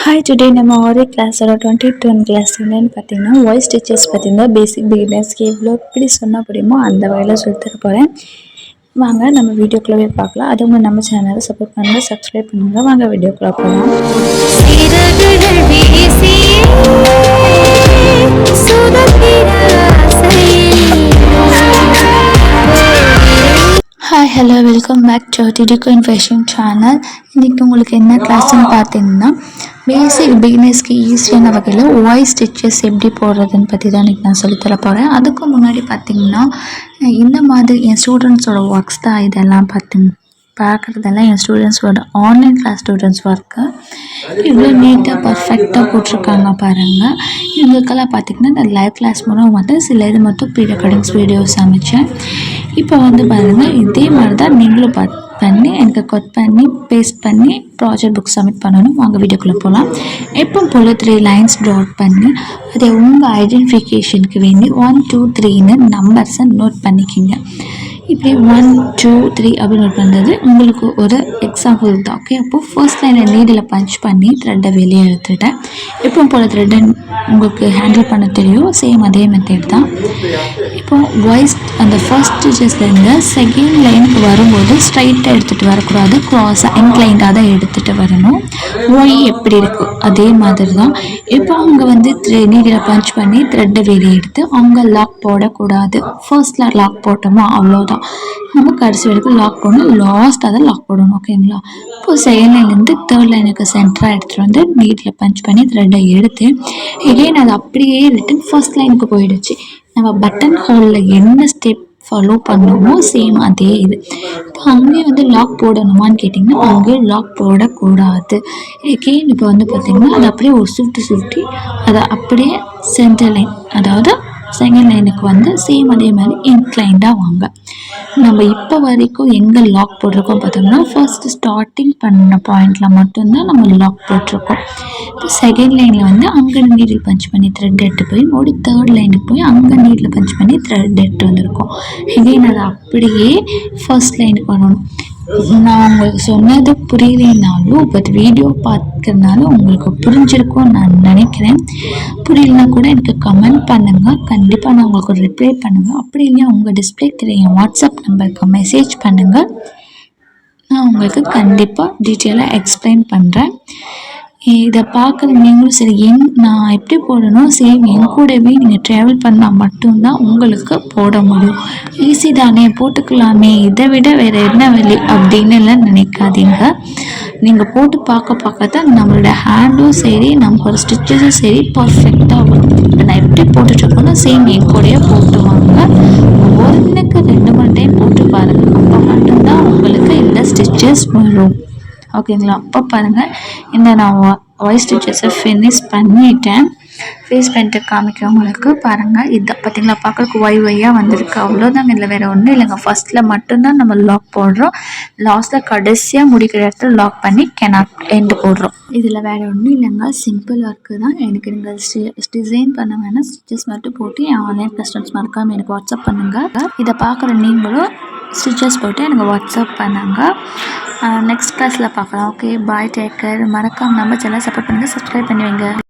Hi, today நம்ம ஒரே கிளாஸோட 22 கிளாஸ் என்னன்னு பார்த்தீங்கன்னா வாய்ஸ் டீச்சர்ஸ் பார்த்தீங்கன்னா பேசிக் பிகினர்ஸ்க்கு எவ்வளோ எப்படி சொன்னால் முடியுமோ அந்த வகையில் சொல்லித்தர போகிறேன். வாங்க நம்ம வீடியோக்குள்ளே போய் பார்க்கலாம். அதுவும் நம்ம சேனலை சப்போர்ட் பண்ணுங்கள், சப்ஸ்கிரைப் பண்ணுங்கள். வாங்க வீடியோக்குள்ளே போகலாம். Hi hello welcome back to டிடிகோ இன்ஃபேஷன் சேனல். இன்றைக்கி உங்களுக்கு என்ன கிளாஸ்ன்னு பார்த்தீங்கன்னா பேசிக் பிகினர்ஸ்க்கு ஈஸியான வகையில் வாய்ஸ் ஸ்டிச்சஸ் எப்படி போடுறதுன்னு பற்றி தான் இன்றைக்கி நான் சொல்லித்தர போகிறேன். அதுக்கு முன்னாடி பார்த்திங்கன்னா இந்த மாதிரி என் ஸ்டூடெண்ட்ஸோட ஒர்க்ஸ் தான் இதெல்லாம் பார்க்குறதெல்லாம் என் ஸ்டூடெண்ட்ஸோட ஆன்லைன் கிளாஸ் ஸ்டூடெண்ட்ஸ் ஒர்க்கு இவ்வளோ நீட்டாக பர்ஃபெக்டாக போட்டிருக்காங்க பாருங்கள். இவங்களுக்கெல்லாம் பார்த்திங்கன்னா இந்த லைவ் கிளாஸ் மூலம் வந்து சில இது மட்டும் ப்ரீ ரெக்கார்டிங்ஸ் வீடியோஸ் அமைச்சேன். இப்போ வந்து பாருங்கள் இதே மாதிரி தான் நீங்களும் பண்ணி எனக்கு கட் பண்ணி பேஸ்ட் பண்ணி ப்ராஜெக்ட் புக் சப்மிட் பண்ணணும். வாங்க வீடியோக்குள்ளே போகலாம். எப்போ போல் 3 லைன்ஸ் டாட் பண்ணி அதை உங்கள் ஐடென்டிஃபிகேஷனுக்கு வேண்டி 1 2 3ன்னு நம்பர்ஸை நோட் பண்ணிக்கிங்க. இப்படி 1 2 3 அப்படின்னு நோட் பண்ணுறது உங்களுக்கு ஒரு எக்ஸாம்பிள் தான். ஓகே, அப்போது ஃபர்ஸ்ட் லைனில் நீடில் பஞ்ச் பண்ணி த்ரெட்டை வெளியே எடுத்துட்டேன். எப்போ போல் த்ரெட்டை உங்களுக்கு ஹேண்டில் பண்ண தெரியும், சேம் அதே மெத்தட் தான். இப்போது வாய்ஸ் அந்த ஃபர்ஸ்ட் ஸ்டிச்சஸ்லேருந்து செகண்ட் லைனுக்கு வரும்போது ஸ்ட்ரைட்டாக எடுத்துகிட்டு வரக்கூடாது, க்ராஸாக இன்க்ளைண்டாக தான் எடுத்துகிட்டு வரணும். ஒய் எப்படி இருக்குது அதே மாதிரி தான். இப்போ அவங்க வந்து நீடில் பஞ்ச் பண்ணி த்ரெட்டை வெளியே எடுத்து அவங்க லாக் போடக்கூடாது. ஃபர்ஸ்ட்டில் லாக் போட்டோமோ அவ்வளோதான், நம்ம கடைசி வரைக்கும் லாக் போடணும், லாஸ்ட்டாக தான் லாக் போடணும். ஓகேங்களா? இப்போது செகண்ட் லைன்லேருந்து தேர்ட் லைனுக்கு சென்டராக எடுத்துகிட்டு வந்து நீட்டில் பஞ்ச் பண்ணி த்ரெட்டை எடுத்து எகெயின் அது அப்படியே ரிட்டன் ஃபர்ஸ்ட் லைனுக்கு போயிடுச்சு. நம்ம பட்டன் ஹோலில் என்ன ஸ்டெப் ஃபாலோ பண்ணோமோ சேம் அதே இது. இப்போ அங்கேயும் வந்து லாக் போடணுமான்னு கேட்டிங்கன்னா அங்கேயும் லாக் போடக்கூடாது. எகெயின் இப்போ வந்து பார்த்திங்கன்னா அதை அப்படியே ஒரு சுருட்டி அதை அப்படியே சென்டர் லைன், அதாவது செகண்ட் லைனுக்கு வந்து சேம் அதே மாதிரி இன்க்ளைண்டாக வாங்க. நம்ம இப்போ வரைக்கும் எங்கே லாக் போட்டிருக்கோம் பார்த்தோம்னா ஃபர்ஸ்ட் ஸ்டார்டிங் பண்ண பாயிண்டில் மட்டும்தான் நம்ம லாக் போட்டிருக்கோம். இப்போ செகண்ட் லைனில் வந்து அங்கே நீடில் பஞ்ச் பண்ணி த்ரெட் எடுத்து போய் மறுபடி தேர்ட் லைனுக்கு போய் அங்கே நீடில் பஞ்ச் பண்ணி த்ரெட் எடுத்து வந்திருக்கோம். எகெயின் அதை அப்படியே ஃபர்ஸ்ட் லைனுக்கு வரணும். நான் உங்களுக்கு சொன்னது புரியலைனாலும் பட் வீடியோ பார்க்கறதுனால உங்களுக்கு புரிஞ்சிருக்கும்னு நான் நினைக்கிறேன். புரியலனா கூட எனக்கு கமெண்ட் பண்ணுங்கள், கண்டிப்பாக நான் உங்களுக்கு ரிப்ளை பண்ணுவேன். அப்படி இல்லையா உங்கள் டிஸ்பிளே என் வாட்ஸ்அப் நம்பருக்கு மெசேஜ் பண்ணுங்கள், நான் உங்களுக்கு கண்டிப்பாக டீட்டெயிலாக எக்ஸ்பிளைன் பண்ணுறேன். இதை பார்க்குற நீங்களும் சரி நான் எப்படி போடணும் சேம் என் கூடவே நீங்கள் ட்ராவல் பண்ணால் மட்டும்தான் உங்களுக்கு போட முடியும். ஈஸி தானே போட்டுக்கலாமே, இதை விட வேறு என்ன வழி அப்படின்னு எல்லாம் நினைக்காதீங்க. நீங்கள் போட்டு பார்க்க தான் நம்மளோட ஹேண்டும் சரி நம்மளோட ஸ்டிச்சஸும் சரி பர்ஃபெக்டாக வரும். நான் எப்படி போட்டுட்ருக்கோன்னா சேம் என் கூடயே போட்டுவாங்க. ஒன்றுக்கு 2 டைம் போட்டு பாருங்கள், அப்போ மட்டும்தான் உங்களுக்கு இந்த ஸ்டிச்சஸ் வரும். ஓகேங்களா? அப்போ பாருங்கள், இந்த நான் வாய்ஸ் ஸ்டிச்சஸை ஃபினிஷ் பண்ணிட்டேன். ஃபேஸ் பண்ணிட்டு காமிக்கிறவங்களுக்கு பாருங்கள், இதை பார்த்தீங்களா பார்க்குறதுக்கு ஒய்யாக வந்திருக்கு, அவ்வளோதாங்க. இதில் வேறு ஒன்றும் இல்லைங்க. ஃபஸ்ட்டில் மட்டும்தான் நம்ம லாக் போடுறோம், லாஸ்ட்டில் கடைசியாக முடிக்கிற இடத்துல லாக் பண்ணி எண்டு போடுறோம். இதில் வேறு ஒன்றும் இல்லைங்க, சிம்பிள் ஒர்க்கு தான். எனக்கு நீங்கள் டிசைன் பண்ண வேணால் ஸ்டிச்சஸ் மட்டும் போட்டு என் ஆன்லைன் கஸ்டமர்ஸ் மறக்காமல் எனக்கு வாட்ஸ்அப் பண்ணுங்கள். இதை பார்க்குற நீங்களும் ஸ்டிச்சஸ் போட்டு எனக்கு வாட்ஸ்அப் பண்ணுங்கள். நெக்ஸ்ட் கிளாஸில் பார்க்கலாம். ஓகே, பாய், டேக் கேர். மறக்காமல் நம்ம சேனலை சப்போர்ட் பண்ணுங்கள், சப்ஸ்கிரைப் பண்ணி வைங்க.